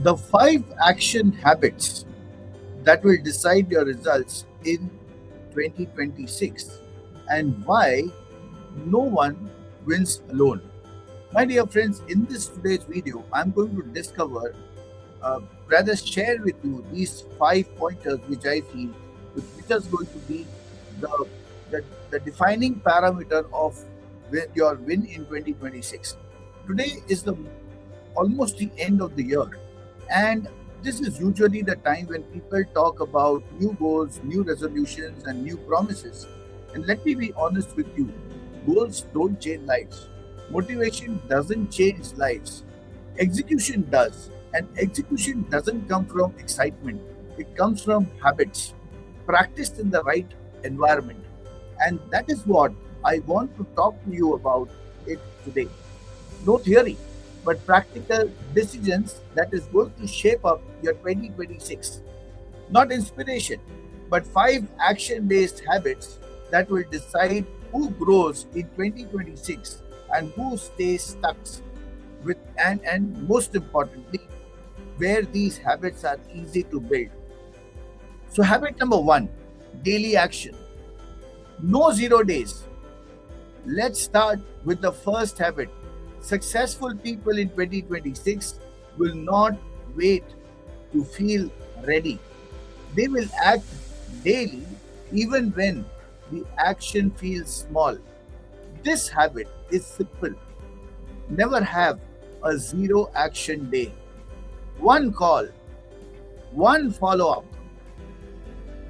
The five action habits that will decide your results in 2026 and why no one wins alone. My dear friends, in this today's video, I'm going to discover, rather share with you these five pointers which I feel which is going to be the, the defining parameter of your win in 2026. Today is the almost the end of the year. And this is usually the time when people talk about new goals, new resolutions, and new promises. And let me be honest with you, goals don't change lives, motivation doesn't change lives, execution does. And execution doesn't come from excitement, it comes from habits practiced in the right environment. And that is what I want to talk to you about it today. No theory, but practical decisions that is going to shape up your 2026. Not inspiration, but five action based habits that will decide who grows in 2026 and who stays stuck with, and most importantly, where these habits are easy to build. So, habit number one, daily action. No 0 days. Let's start with the first habit. Successful people in 2026 will not wait to feel ready. They will act daily even when the action feels small. This habit is simple. Never have a zero action day. One call, one follow up,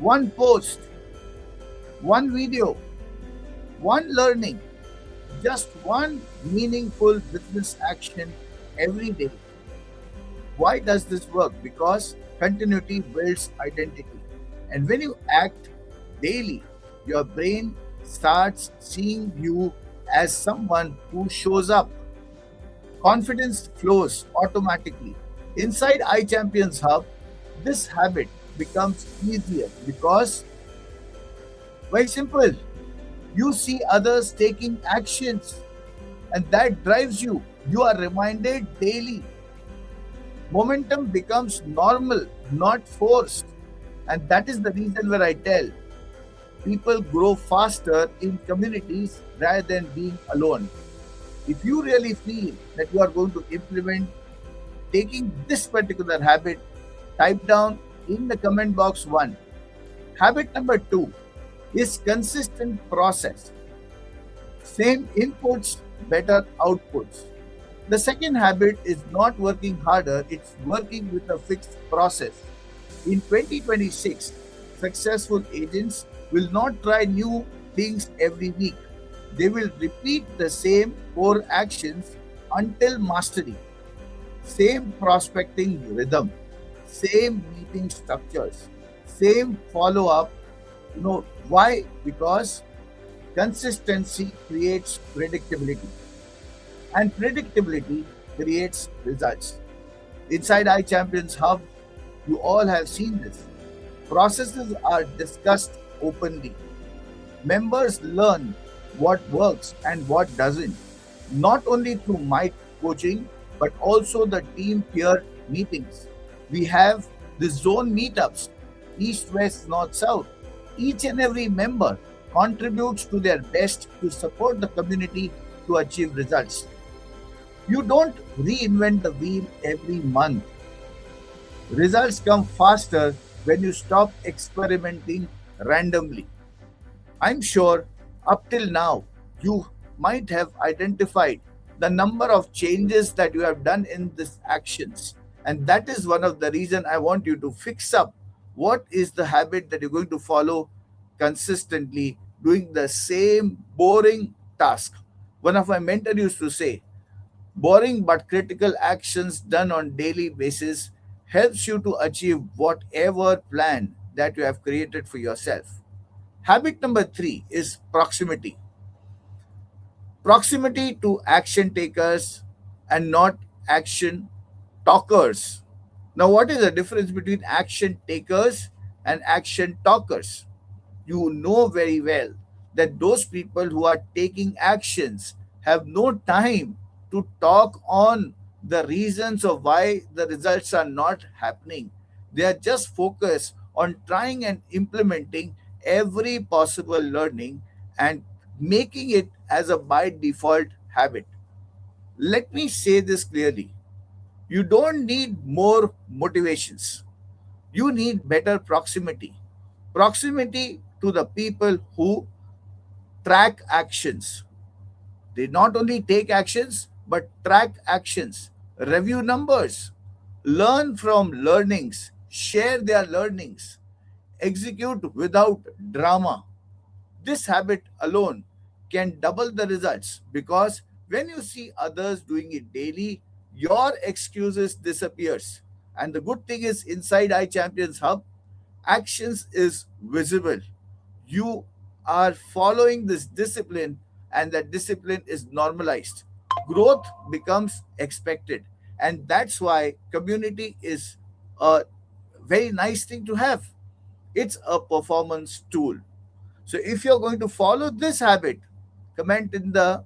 one post, one video, one learning, just one meaningful business action every day. Why does this work? Because continuity builds identity. And when you act daily, your brain starts seeing you as someone who shows up. Confidence flows automatically. Inside iChampions Hub, this habit becomes easier because, very simple, you see others taking actions and that drives you. You are reminded daily. Momentum becomes normal, not forced. And that is the reason where I tell people grow faster in communities rather than being alone. If you really feel that you are going to implement taking this particular habit, type down in the comment box one. Habit number two is consistent process. Same inputs, better outputs. The second habit is not working harder, it's working with a fixed process. In 2026, successful agents will not try new things every week. They will repeat the same core actions until mastery. Same prospecting rhythm, same meeting structures, same follow up. Why? Because consistency creates predictability, and predictability creates results. Inside iChampions Hub, you all have seen this. Processes are discussed openly. Members learn what works and what doesn't, not only through my coaching, but also the team peer meetings. We have the zone meetups, east, west, north, south. Each and every member contributes to their best to support the community to achieve results. You don't reinvent the wheel every month. Results come faster when you stop experimenting randomly. I'm sure up till now you might have identified the number of changes that you have done in these actions. And that is one of the reason I want you to fix up what is the habit that you're going to follow consistently, doing the same boring task. One of my mentors used to say, boring but critical actions done on daily basis helps you to achieve whatever plan that you have created for yourself. Habit number three is proximity. Proximity to action takers and not action talkers. Now, what is the difference between action takers and action talkers? You know very well that those people who are taking actions have no time to talk on the reasons of why the results are not happening. They are just focused on trying and implementing every possible learning and making it as a by default habit. Let me say this clearly. You don't need more motivations. You need better proximity. Proximity to the people who track actions. They not only take actions, but track actions, review numbers, learn from learnings, share their learnings, execute without drama. This habit alone can double the results because when you see others doing it daily, your excuses disappears. And the good thing is inside iChampions Hub, actions is visible. You are following this discipline and that discipline is normalized. Growth becomes expected. And that's why community is a very nice thing to have. It's a performance tool. So if you're going to follow this habit, comment in the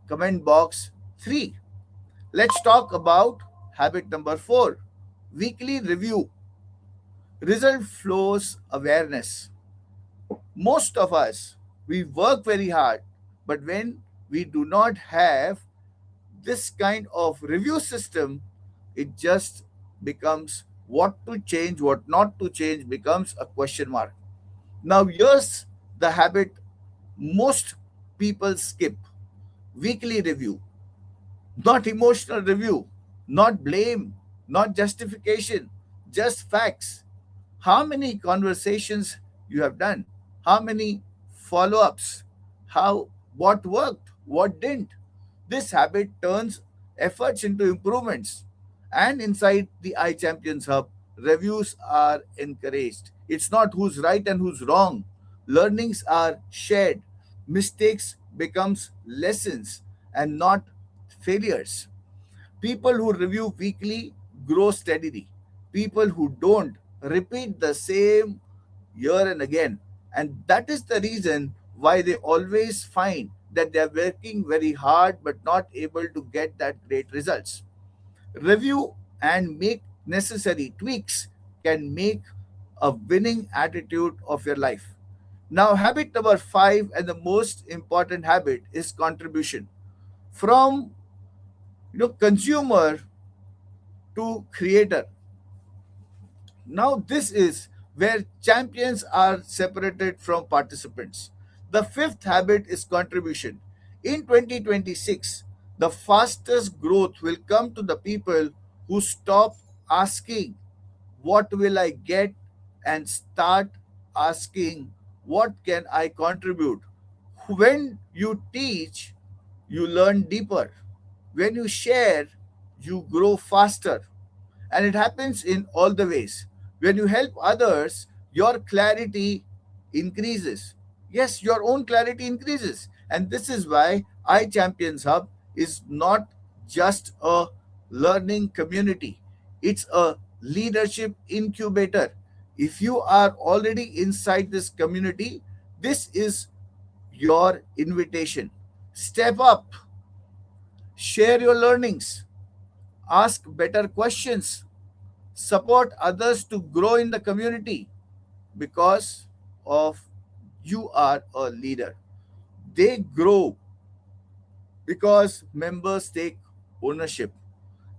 comment box 3. Let's talk about habit number 4, weekly review, result flows awareness. Most of us, we work very hard, but when we do not have this kind of review system, it just becomes what to change, what not to change becomes a question mark. Now, here's the habit most people skip: weekly review, not emotional review, not blame, not justification, just facts. How many conversations you have done? How many follow ups? How what worked? What didn't? This habit turns efforts into improvements. And inside the iChampions Hub, reviews are encouraged. It's not who's right and who's wrong. Learnings are shared. Mistakes becomes lessons and not failures. People who review weekly grow steadily. People who don't repeat the same year and again. And that is the reason why they always find that they are working very hard but not able to get that great results. Review and make necessary tweaks can make a winning attitude of your life. Now, habit number 5 and the most important habit is contribution. From consumer to creator. Now, this is where champions are separated from participants. The fifth habit is contribution. In 2026, the fastest growth will come to the people who stop asking, what will I get? And start asking, what can I contribute? When you teach, you learn deeper. When you share, you grow faster. And it happens in all the ways. When you help others, your clarity increases. Yes, your own clarity increases. And this is why iChampions Hub is not just a learning community, it's a leadership incubator. If you are already inside this community, this is your invitation. Step up, share your learnings, ask better questions, support others to grow in the community because of you are a leader. They grow because members take ownership.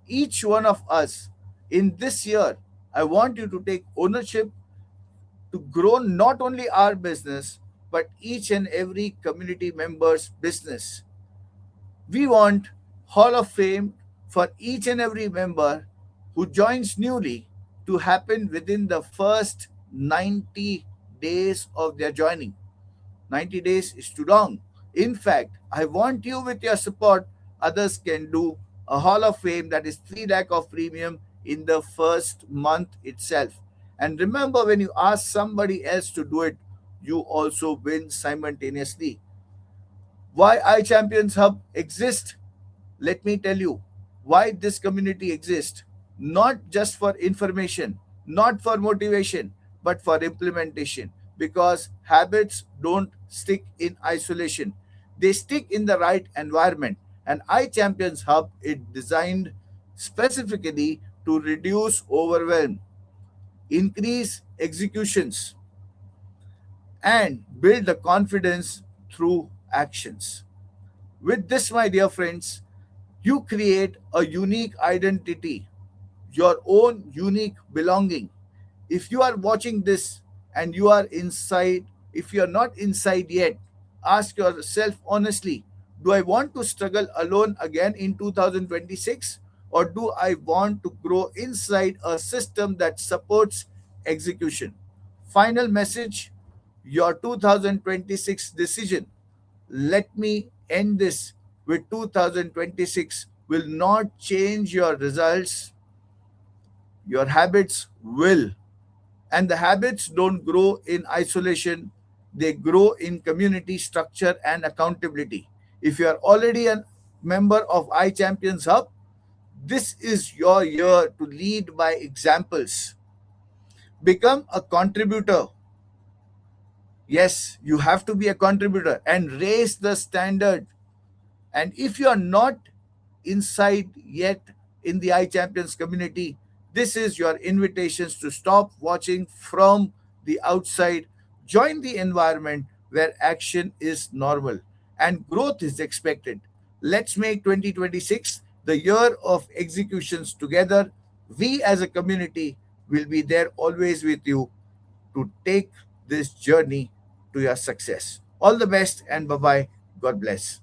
Each one of us in this year, I want you to take ownership to grow not only our business but each and every community member's business. We want Hall of Fame for each and every member who joins newly to happen within the first 90 days of their joining. 90 days is too long. In fact, I want you with your support, others can do a Hall of Fame that is 3 lakh of premium in the first month itself. And remember, when you ask somebody else to do it, you also win simultaneously. Why iChampions Hub exists? Let me tell you why this community exists. Not just for information, not for motivation, but for implementation. Because habits don't stick in isolation, they stick in the right environment. And iChampions Hub is designed specifically to reduce overwhelm, increase executions, and build the confidence through actions. With this, my dear friends, you create a unique identity, your own unique belonging. If you are watching this and you are inside, if you are not inside yet, ask yourself honestly, do I want to struggle alone again in 2026? Or do I want to grow inside a system that supports execution? Final message, your 2026 decision. Let me end this with 2026 will not change your results, your habits will. And the habits don't grow in isolation, they grow in community structure and accountability. If you are already a member of iChampions Hub, this is your year to lead by examples. Become a contributor. Yes, you have to be a contributor and raise the standard. And if you are not inside yet in the iChampions community, this is your invitations to stop watching from the outside. Join the environment where action is normal and growth is expected. Let's make 2026 the year of executions together. We as a community will be there always with you to take this journey to your success. All the best and bye bye. God bless.